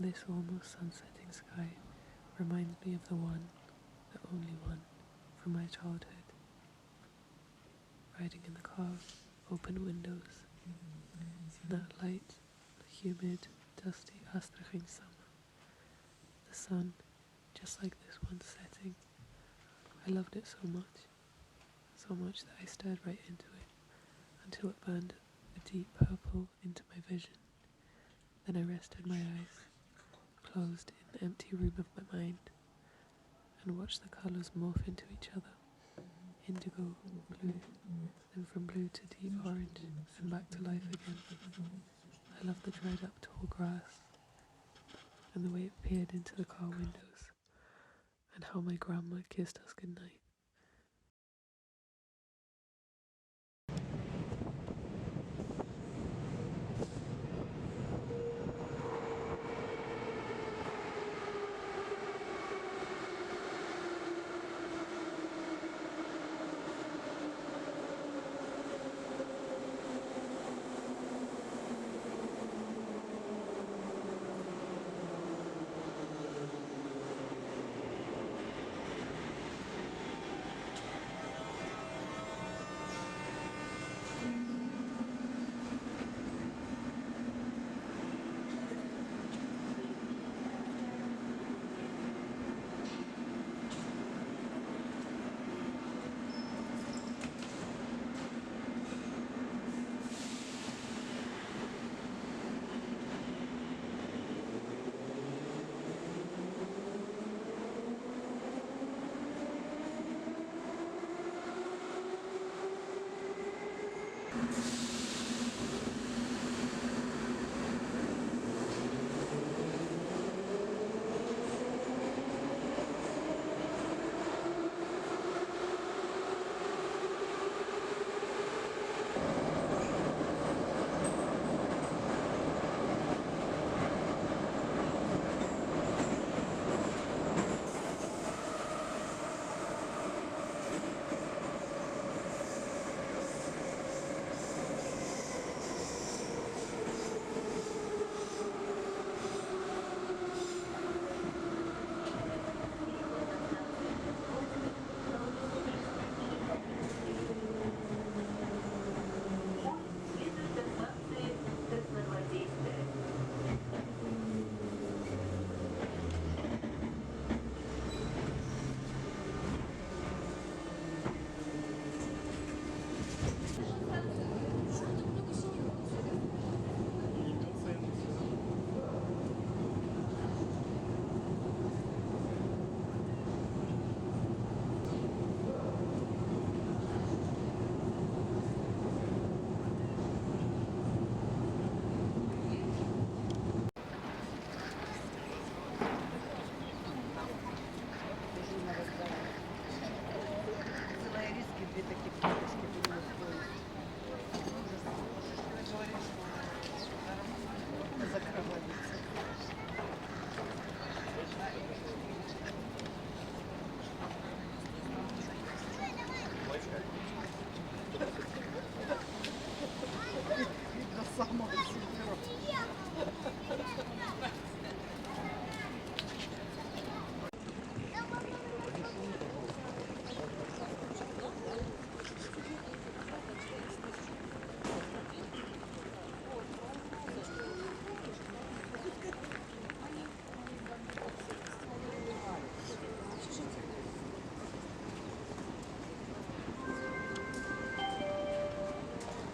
This almost sunsetting sky reminds me of the one, the only one, from my childhood. Riding in the car, open windows, in that light, humid, dusty Astrachan summer. The sun, just like this one setting. I loved it so much that I stared right into it, until it burned a deep purple into my vision. Then I rested my eyes, closed in the empty room of my mind, and watched the colours morph into each other. Indigo, blue, then from blue to deep orange, and back to life again. I love the dried up tall grass, and the way it peered into the car windows, and how my grandma kissed us goodnight.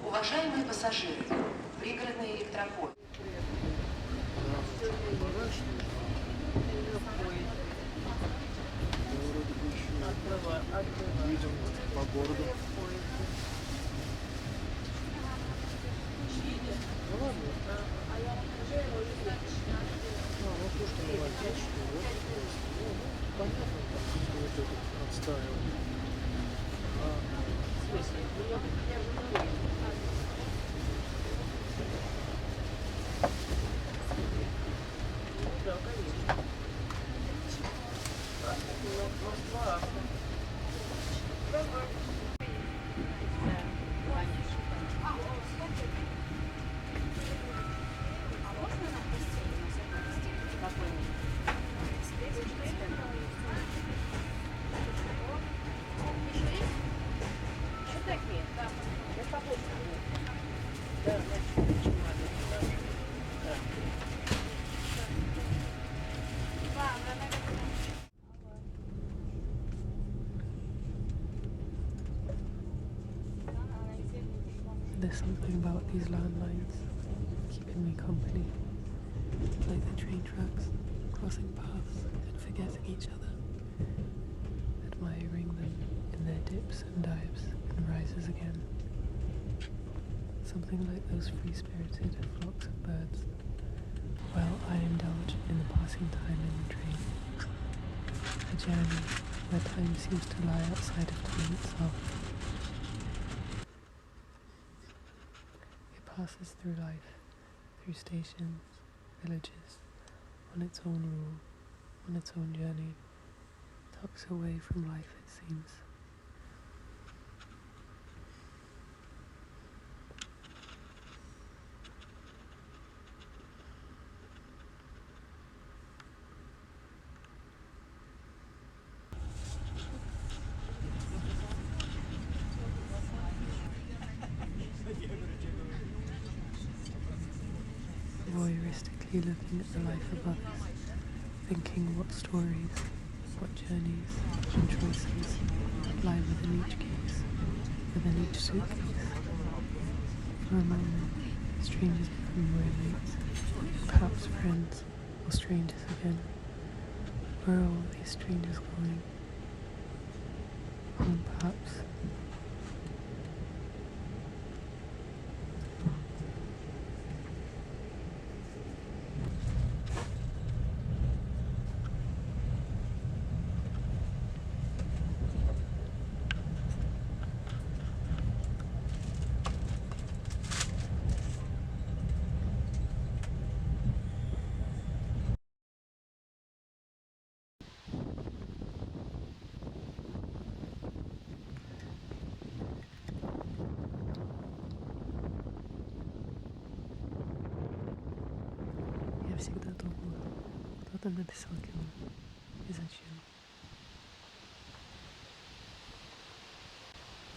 Уважаемые пассажиры, пригородный электропоезд. Едем по городу. Ну ладно. Ну то, что молодец, что вот. Понятно, что вот это отстаивал. Да, конечно. Москва. Давай. There's something about these landlines keeping me company, like the train tracks, crossing paths and forgetting each other, admiring them in their dips and dives and rises again. Something like those free-spirited flocks of birds, while I indulge in the passing time in the train. A journey where time seems to lie outside of time itself. It passes through life, through stations, villages, on its own rule, on its own journey, tucks away from life, it seems. Voyeuristically looking at the life of others, thinking what stories, what journeys and choices lie within each case, within each suitcase. For a moment, strangers become roommates, perhaps friends, or strangers again. Where are all these strangers going? Home, perhaps. Я всегда думала, кто-то написал кино. И зачем?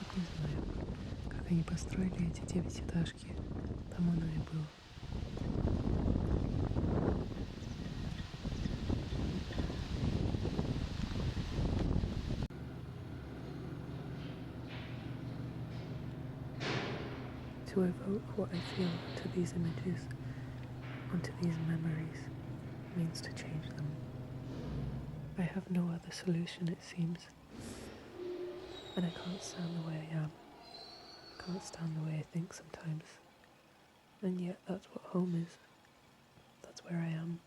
Вот не знаю, как они построили эти 9-этажки. Там оно и было. To evoke what I feel to these images, onto these memories, means to change them. I have no other solution, it seems. And I can't stand the way I am. Can't stand the way I think sometimes. And yet that's what home is. That's where I am.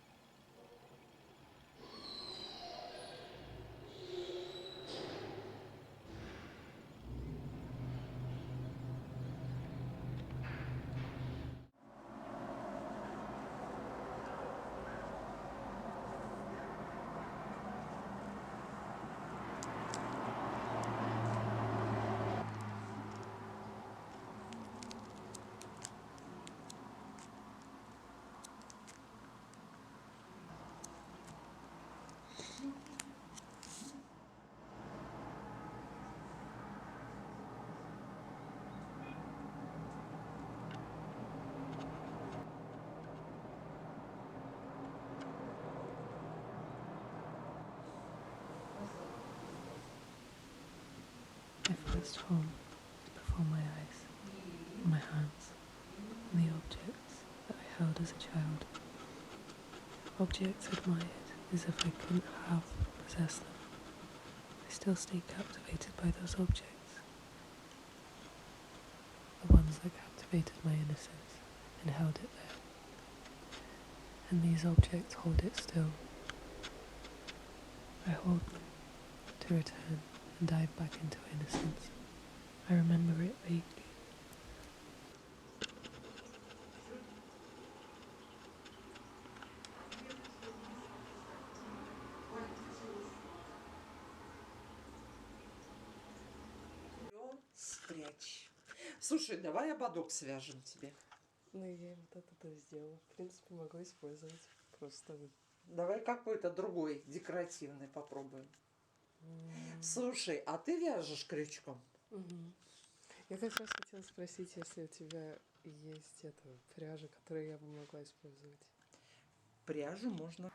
My first home is before my eyes, in my hands, and the objects that I held as a child. Objects admired as if I couldn't have or possess them. I still stay captivated by those objects. The ones that captivated my innocence and held it there. And these objects hold it still. I hold them to return and dive back into innocence. I remember it vaguely. Спрячь. Слушай, давай ободок свяжем тебе. Ну, я вот это сделала. В принципе, могу использовать. Просто вот. Давай какой-то другой декоративный попробуем. Слушай, а ты вяжешь крючком? Я как раз хотела спросить, если у тебя есть эта пряжа, которую я бы могла использовать. Пряжу можно.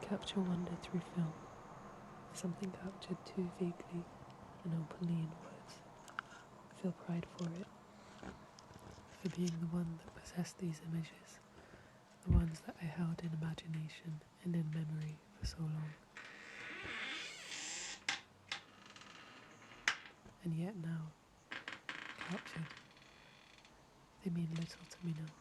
capture wonder through film, something captured too vaguely and openly in words. I feel pride for it, for being the one that possessed these images, the ones that I held in imagination and in memory for so long. And yet now, captured, they mean little to me now.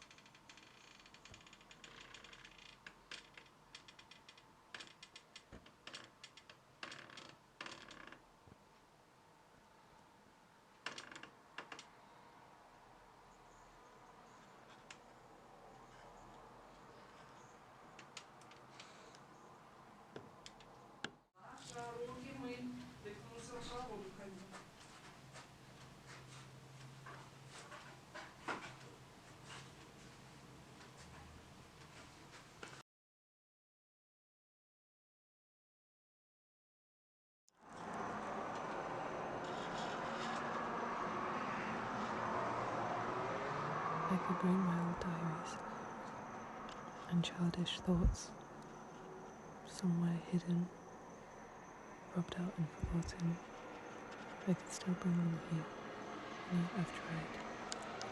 I could bring my old diaries and childish thoughts somewhere hidden, rubbed out and forgotten. I could still bring them here, and yet I've tried,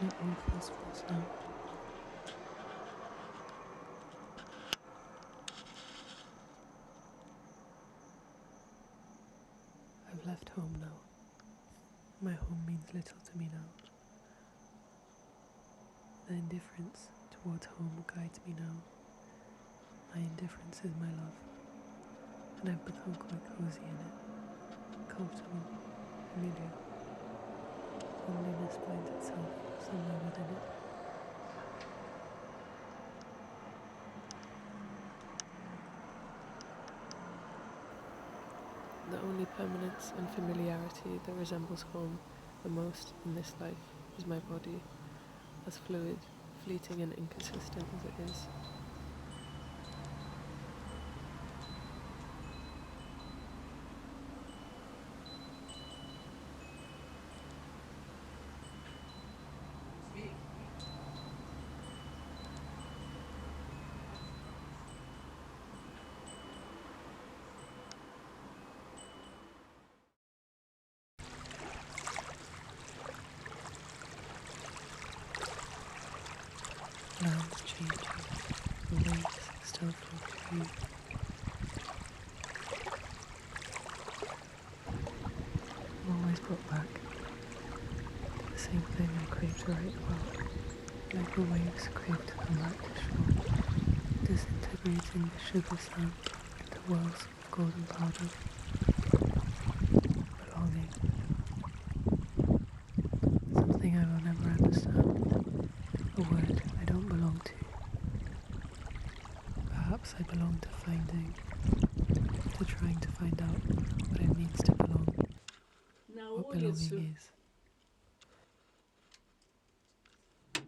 and it all feels false now. I've left home now. My home means little to me now. The indifference towards home guides me now. My indifference is my love, and I've become quite cozy in it, comfortable, familiar. Loneliness finds itself somewhere within it. The only permanence and familiarity that resembles home the most in this life is my body, as fluid, fleeting and inconsistent as it is. Lands changing, the waves still feel free. I'm always brought back to the same thing I crave to write about, like the waves crave to come back to shore, disintegrating the sugar sand into whirls of golden powder. Belonging. Something I will never understand. A word I don't belong to. Perhaps I belong to finding, to trying to find out what it means to belong, what belonging is.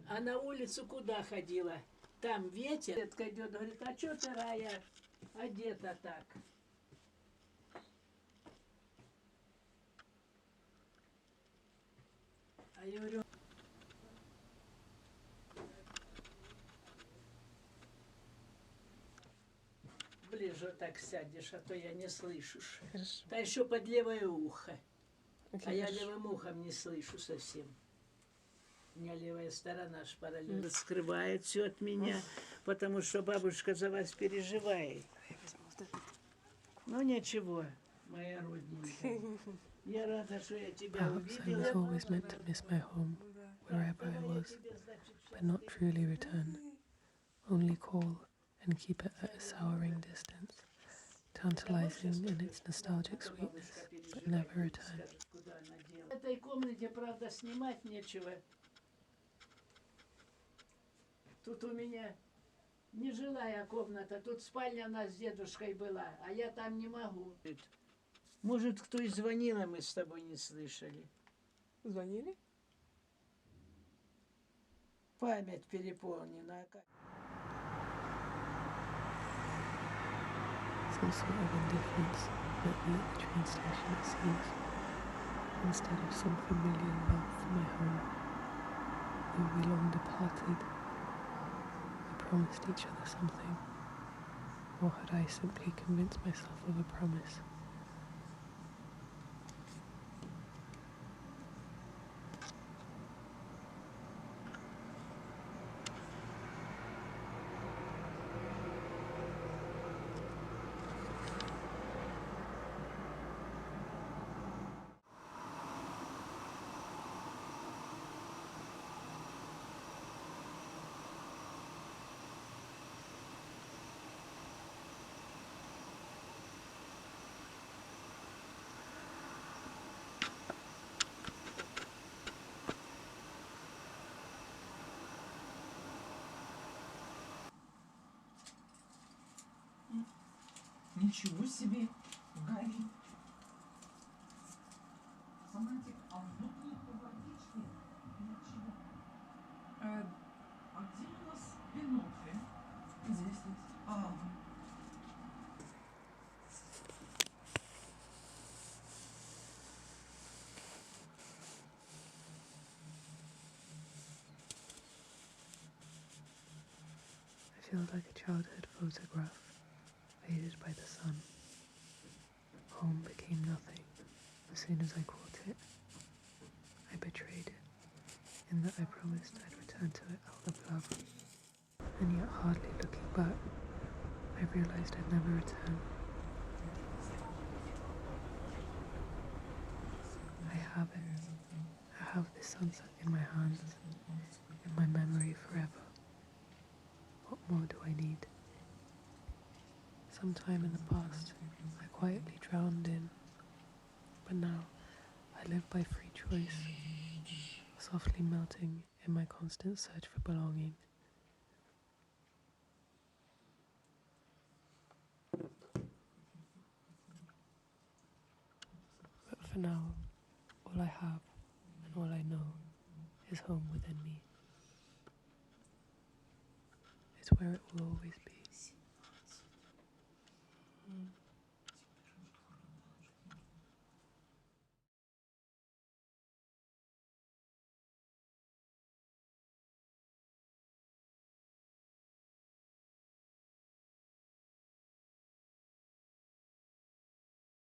А на улицу куда ходила? Там ветер. Детка идет, говорит, а что ты, Рая, одета так? А я говорю, ближе так сядешь, а то я не слышу. Да еще под левое ухо. А я левым ухом не слышу совсем. У меня левая сторона аж параллельно. Скрывает все от меня, потому что бабушка за вас переживает. Ну ничего, моя родненькая. Я рада, что я тебя Perhaps I was увидела. always meant to miss my home, wherever I was, but not truly return, only call and keep it at a souring distance, tantalizing in its nostalgic sweetness, but never return. В этой комнате, правда, снимать нечего. Тут у меня нежилая комната, тут спальня у нас с дедушкой была, а я там не могу. Может, кто и звонил, а мы с тобой не слышали. Звонили? Память переполнена. Some sort of indifference met me at the train station, it seems, instead of some familiar love for my home. Though we long departed, we promised each other something. Or had I simply convinced myself of a promise? Ничего себе, горит. Самантик, а внутри водички ничего. А где у нас бинокли? Здесь. А. I feel like a childhood photograph, faded by the sun. Home became nothing as soon as I caught it. I betrayed it, in that I promised I'd return to it out of love. And yet, hardly looking back, I realized I'd never return. I have it. I have this sunset in my hands, in my memory forever. What more do I need? Sometime in the past, I quietly drowned in, but now I live by free choice, softly melting in my constant search for belonging. But for now, all I have and all I know is home within me. It's where it will always be.